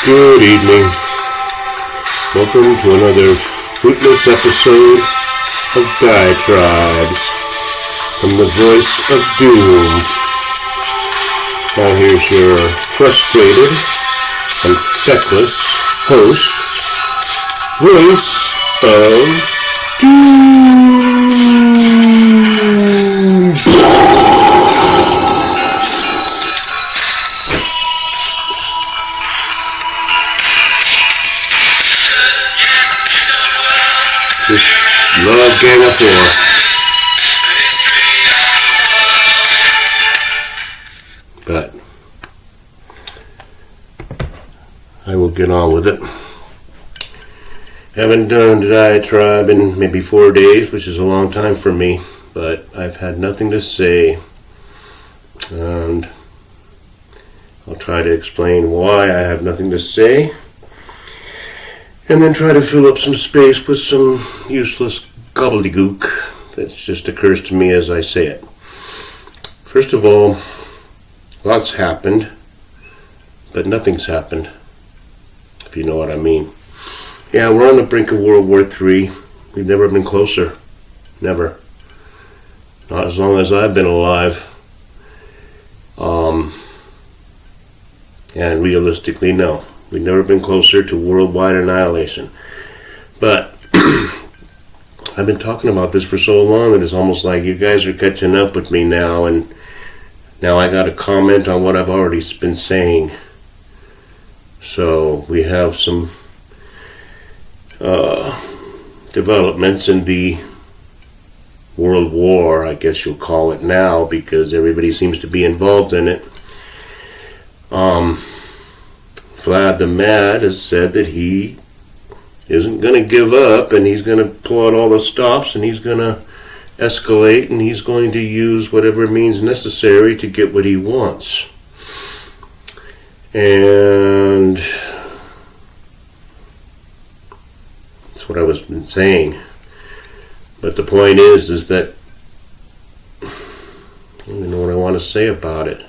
Good evening. Welcome to another fruitless episode of Diatribes from the voice of doom. Now here's your frustrated and feckless host, voice of doom. Just love Gang of Four. But I will get on with it. Haven't done a diatribe in maybe 4 days, which is a long time for me, but I've had nothing to say, and I'll try to explain why I have nothing to say, and then try to fill up some space with some useless gobbledygook that just occurs to me as I say it. First of all, lots happened, but nothing's happened, if you know what I mean. Yeah, we're on the brink of World War III. We've never been closer. Never. Not as long as I've been alive. And realistically, no. We've never been closer to worldwide annihilation. But I've been talking about this for so long that it's almost like you guys are catching up with me now, and now I got to comment on what I've already been saying. So we have some developments in the World War, I guess you'll call it now, because everybody seems to be involved in it. Vlad the Mad has said that he isn't going to give up, and he's going to pull out all the stops, and he's going to escalate, and he's going to use whatever means necessary to get what he wants. And that's what I was been saying. But the point is that I don't even know what I want to say about it.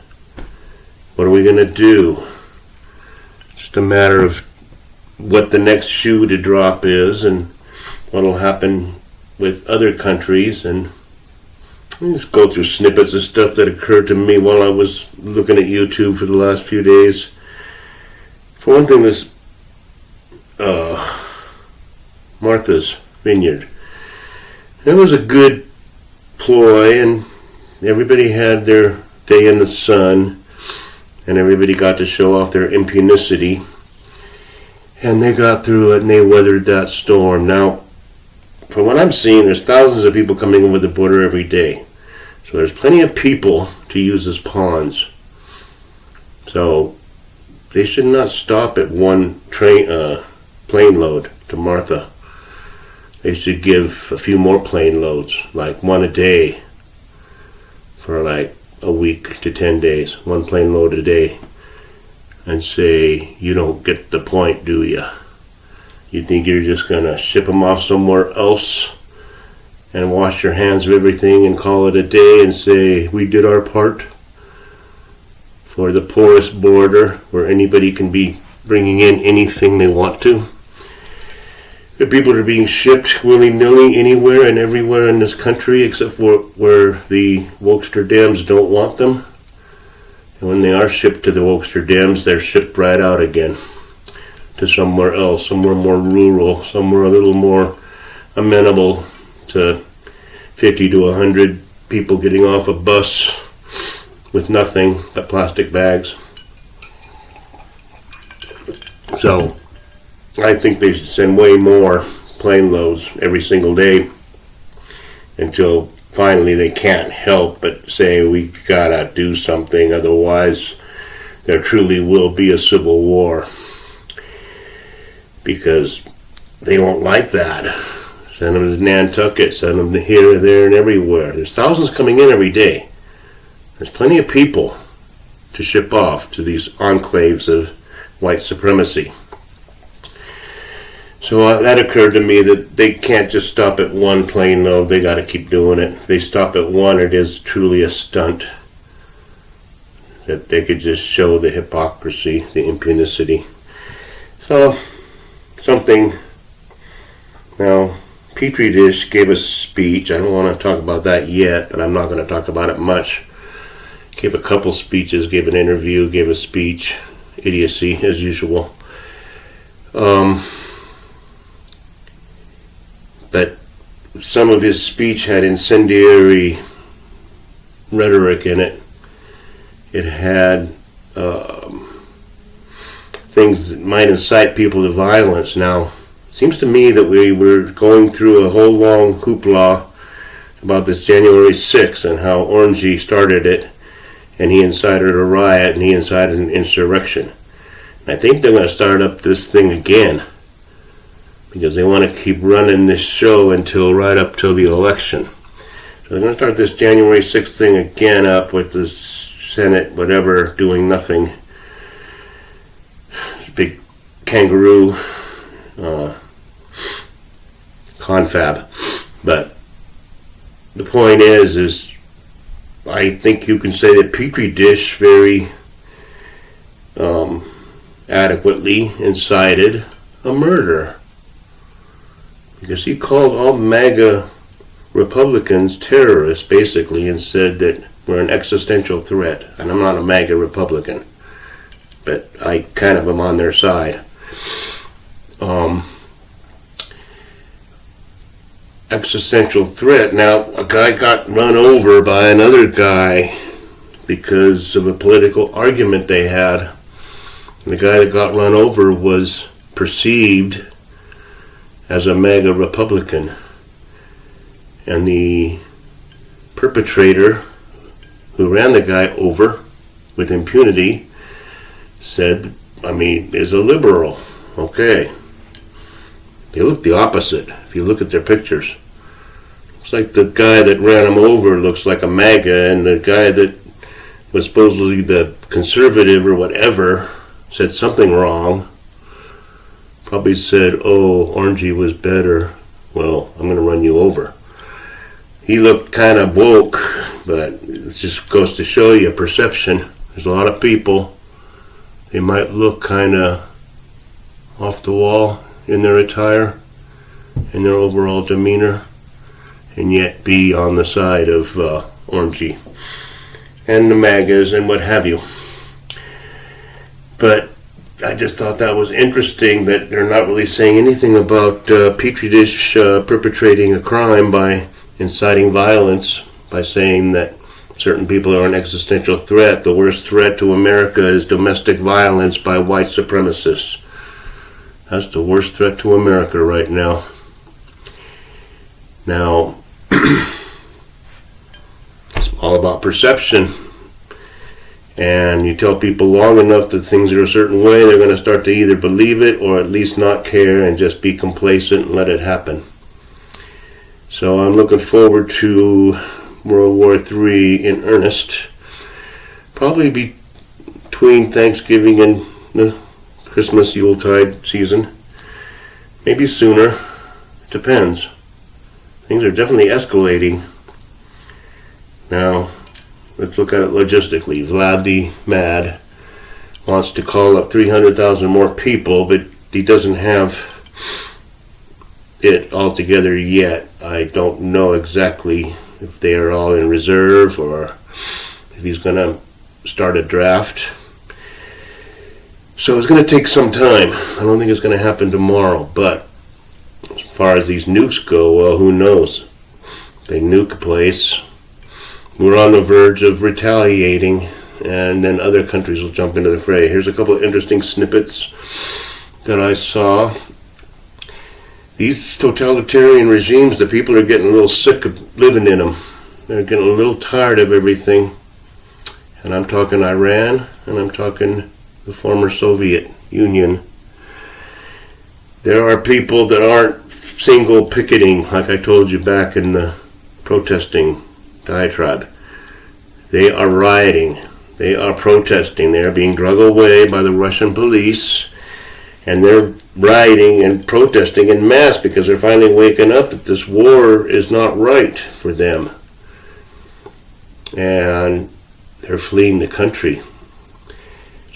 What are we going to do? Just a matter of what the next shoe to drop is and what will happen with other countries, and just go through snippets of stuff that occurred to me while I was looking at YouTube for the last few days. For one thing, this Martha's Vineyard, it was a good ploy, and everybody had their day in the sun, and everybody got to show off their impunicity, and they got through it and they weathered that storm. Now, from what I'm seeing, there's thousands of people coming over the border every day, so there's plenty of people to use as pawns. So they should not stop at one plane load to Martha. They should give a few more plane loads, like one a day, for like a week to 10 days, one plane load a day, and say, you don't get the point, do you? You think you're just going to ship them off somewhere else and wash your hands of everything and call it a day and say, we did our part for the porous border where anybody can be bringing in anything they want to? The people are being shipped willy-nilly anywhere and everywhere in this country except for where the Wokester dams don't want them. And when they are shipped to the Wokester dams, they're shipped right out again to somewhere else, somewhere more rural, somewhere a little more amenable to 50 to 100 people getting off a bus with nothing but plastic bags. So I think they should send way more plane loads every single day until finally they can't help but say we gotta do something, otherwise there truly will be a civil war, because they won't like that. Send them to Nantucket, send them to here, there, and everywhere. There's thousands coming in every day. There's plenty of people to ship off to these enclaves of white supremacy. So that occurred to me that they can't just stop at one plane load. They got to keep doing it. If they stop at one, it is truly a stunt. That they could just show the hypocrisy, the impunicity. So, something. Now, Petri Dish gave a speech. I don't want to talk about that yet, but I'm not going to talk about it much. Gave a couple speeches, gave an interview, gave a speech. Idiocy, as usual. But some of his speech had incendiary rhetoric in it. It had things that might incite people to violence. Now, it seems to me that we were going through a whole long hoopla about this January 6th and how Orangey started it, and he incited a riot, and he incited an insurrection. And I think they're going to start up this thing again, because they want to keep running this show right up till the election. So they're going to start this January 6th thing again up with the Senate, whatever, doing nothing. Big kangaroo confab. But the point is I think you can say that Petri Dish very adequately incited a murder, because he called all MAGA Republicans terrorists, basically, and said that we're an existential threat. And I'm not a MAGA Republican, but I kind of am on their side. Existential threat. Now, a guy got run over by another guy because of a political argument they had. And the guy that got run over was perceived as a MAGA Republican. And the perpetrator who ran the guy over with impunity said, is a liberal. Okay. They look the opposite if you look at their pictures. Looks like the guy that ran him over looks like a MAGA, and the guy that was supposedly the conservative or whatever said something wrong. Probably said, Orangey was better. Well, I'm going to run you over. He looked kind of woke, but it just goes to show you perception. There's a lot of people, they might look kind of off the wall in their attire, in their overall demeanor, and yet be on the side of Orangey and the MAGAs and what have you. But I just thought that was interesting that they're not really saying anything about Petri Dish perpetrating a crime by inciting violence, by saying that certain people are an existential threat. The worst threat to America is domestic violence by white supremacists. That's the worst threat to America right now. Now, it's all about perception. And you tell people long enough that things are a certain way, they're going to start to either believe it or at least not care and just be complacent and let it happen. So I'm looking forward to World War III in earnest. Probably between Thanksgiving and the Christmas Yuletide season. Maybe sooner. It depends. Things are definitely escalating. Now, let's look at it logistically. Vlad the Mad wants to call up 300,000 more people, but he doesn't have it all together yet. I don't know exactly if they are all in reserve or if he's going to start a draft. So it's going to take some time. I don't think it's going to happen tomorrow, but as far as these nukes go, well, who knows? They nuke a place. We're on the verge of retaliating, and then other countries will jump into the fray. Here's a couple of interesting snippets that I saw. These totalitarian regimes, the people are getting a little sick of living in them. They're getting a little tired of everything. And I'm talking Iran, and I'm talking the former Soviet Union. There are people that aren't single picketing, like I told you back in the protesting diatribe. They are rioting. They are protesting. They are being dragged away by the Russian police, and they're rioting and protesting en masse because they're finally waking up that this war is not right for them. And they're fleeing the country.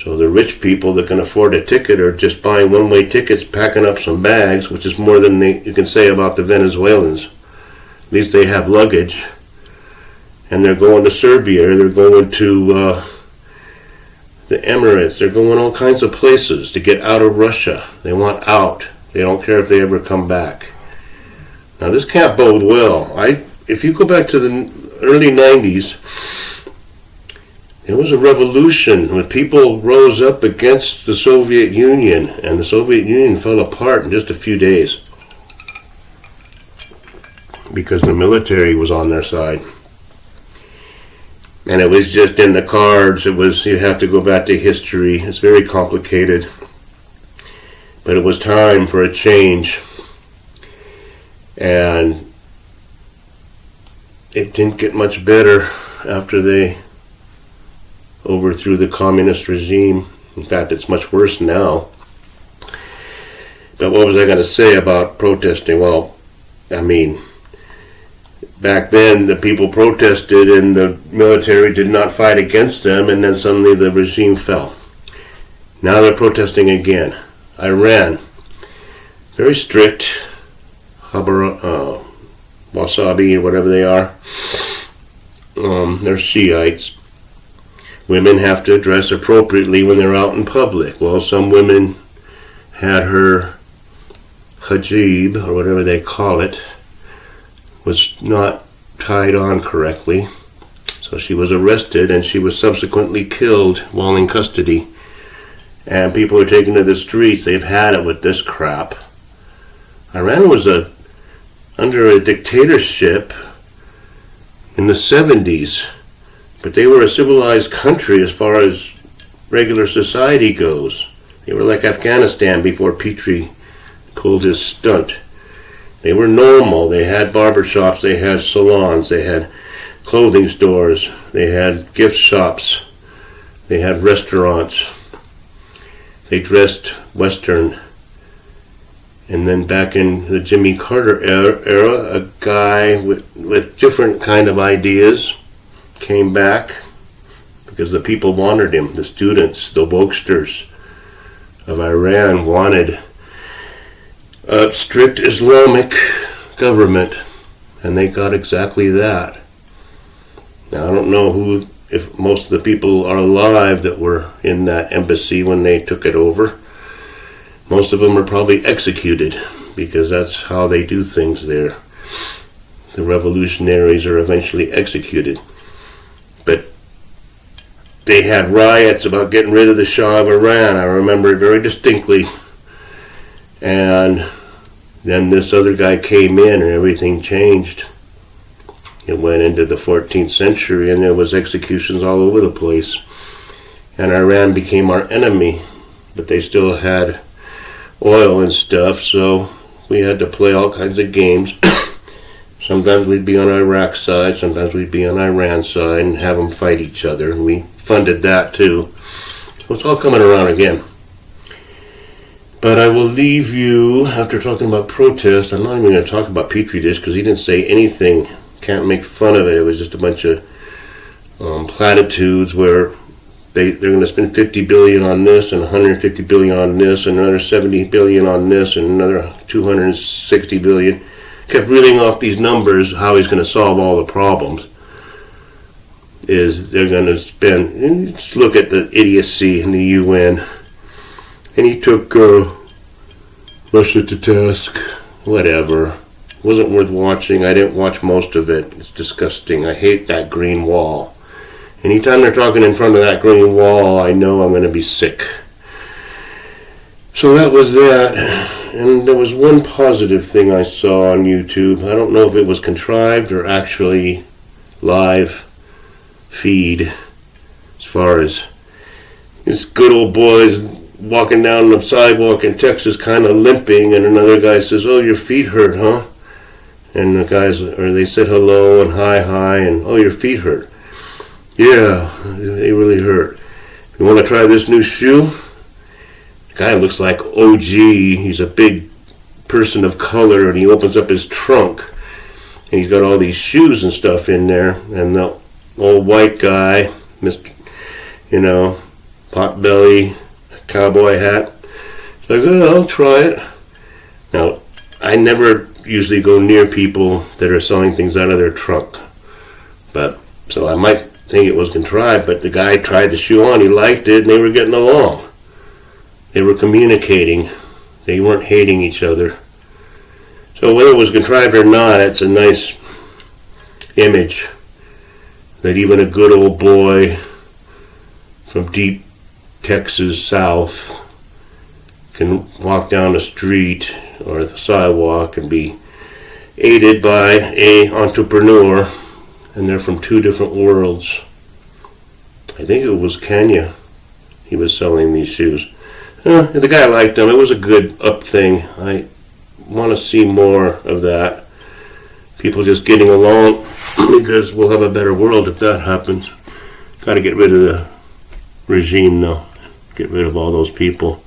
So the rich people that can afford a ticket are just buying one-way tickets, packing up some bags, which is more than you can say about the Venezuelans. At least they have luggage. And they're going to Serbia, they're going to the Emirates, they're going all kinds of places to get out of Russia. They want out. They don't care if they ever come back. Now this can't bode well. If you go back to the early 90s, there was a revolution when people rose up against the Soviet Union, and the Soviet Union fell apart in just a few days because the military was on their side. And it was just in the cards. You have to go back to history. It's very complicated. But it was time for a change. And it didn't get much better after they overthrew the communist regime. In fact, it's much worse now. But what was I going to say about protesting? Well, I mean, back then the people protested and the military did not fight against them, and then suddenly the regime fell. Now they're protesting again. Iran, very strict, wasabi or whatever they are. They're Shiites. Women have to dress appropriately when they're out in public. Well, some women had her hijab, or whatever they call it, was not tied on correctly. So she was arrested, and she was subsequently killed while in custody. And people are taken to the streets. They've had it with this crap. Iran was under a dictatorship in the 70s. But they were a civilized country as far as regular society goes. They were like Afghanistan before Petrie pulled his stunt. They were normal. They had barbershops, they had salons, they had clothing stores, they had gift shops, they had restaurants. They dressed Western. And then back in the Jimmy Carter era, a guy with different kind of ideas came back because the people wanted him. The students, the wokesters of Iran wanted a strict Islamic government, and they got exactly that. Now, I don't know if most of the people are alive that were in that embassy when they took it over. Most of them are probably executed because that's how they do things there. The revolutionaries are eventually executed. But they had riots about getting rid of the Shah of Iran. I remember it very distinctly. And then this other guy came in and everything changed. It went into the 14th century and there was executions all over the place. And Iran became our enemy. But they still had oil and stuff, so we had to play all kinds of games. Sometimes we'd be on Iraq's side, sometimes we'd be on Iran's side and have them fight each other. And we funded that too. So it's all coming around again. But I will leave you, after talking about protest, I'm not even going to talk about Petri dish because he didn't say anything. Can't make fun of it. It was just a bunch of platitudes where they're going to spend $50 billion on this and $150 billion on this and another $70 billion on this and another $260 billion. Kept reeling off these numbers, how he's going to solve all the problems. Is they're going to spend, just look at the idiocy in the UN. And he took Russia to task. Whatever. Wasn't worth watching. I didn't watch most of it. It's disgusting. I hate that green wall. Anytime they're talking in front of that green wall, I know I'm going to be sick. So that was that. And there was one positive thing I saw on YouTube. I don't know if it was contrived or actually live feed. As far as this good old boy's walking down the sidewalk in Texas kind of limping, and another guy says, "Oh, your feet hurt, huh?" And the guys, or they said hello and hi, and "Oh, your feet hurt." "Yeah, they really hurt. You want to try this new shoe?" The guy looks like OG. He's a big person of color, and he opens up his trunk, and he's got all these shoes and stuff in there. And the old white guy, Mr., pot belly, a cowboy hat. It's like, oh, I'll try it. Now, I never usually go near people that are selling things out of their trunk. So I might think it was contrived, but the guy tried the shoe on, he liked it, and they were getting along. They were communicating. They weren't hating each other. So whether it was contrived or not, it's a nice image that even a good old boy from deep Texas South can walk down the street or the sidewalk and be aided by an entrepreneur, and they're from two different worlds. I think it was Kenya he was selling these shoes. The guy liked them. It was a good up thing. I want to see more of that. People just getting along, because we'll have a better world if that happens. Got to get rid of the regime, though. Get rid of all those people.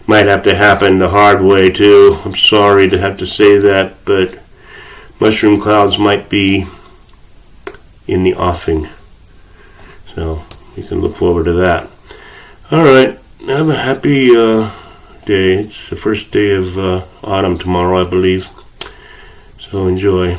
Might have to happen the hard way, too. I'm sorry to have to say that, but mushroom clouds might be in the offing. So you can look forward to that. All right. Have a happy day. It's the first day of autumn tomorrow, I believe. So enjoy.